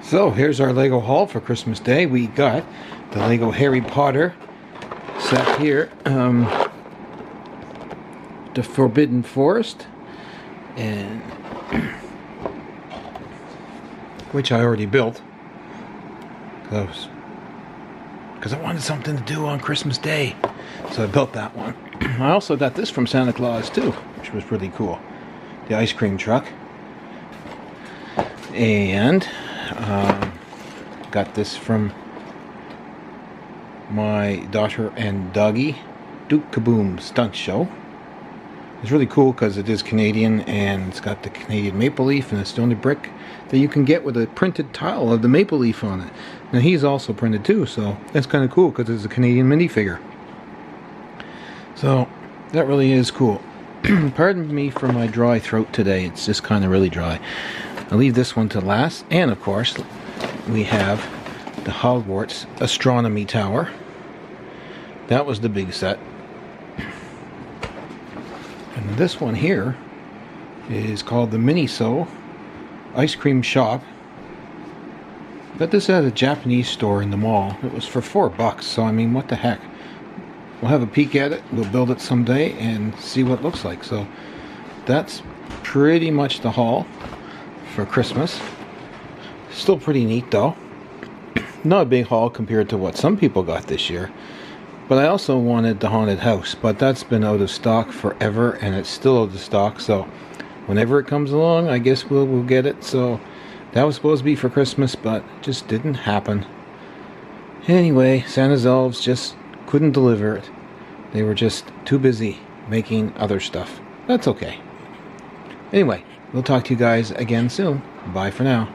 So here's our Lego haul for Christmas Day. We got the Lego Harry Potter set here, the Forbidden Forest, and which I already built because I wanted something to do on Christmas Day, so I built that one. I also got this from Santa Claus too, which was pretty cool. The ice cream truck. And got this from my daughter and doggy, Duke Kaboom Stunt Show. It's really cool because it is Canadian and it's got the Canadian maple leaf, and it's the only brick that you can get with a printed tile of the maple leaf on it. Now he's also printed too, so that's kind of cool because it's a Canadian minifigure. So that really is cool. Pardon me for my dry throat today. It's just kind of really dry. I'll leave this one to last. And of course, we have the Hogwarts Astronomy Tower. That was the big set. And this one here is called the Miniso Ice Cream Shop. Got this at a Japanese store in the mall. It was for $4, so I mean, what the heck. We'll have a peek at it. We'll build it someday and see what it looks like. So that's pretty much the haul for Christmas. Still pretty neat though. Not a big haul compared to what some people got this year. But I also wanted the haunted house, but that's been out of stock forever, and it's still out of stock, so whenever it comes along, I guess we'll get it. So that was supposed to be for Christmas, but it just didn't happen. Anyway, Santa's elves just couldn't deliver it. They were just too busy making other stuff. That's okay. Anyway, we'll talk to you guys again soon. Bye for now.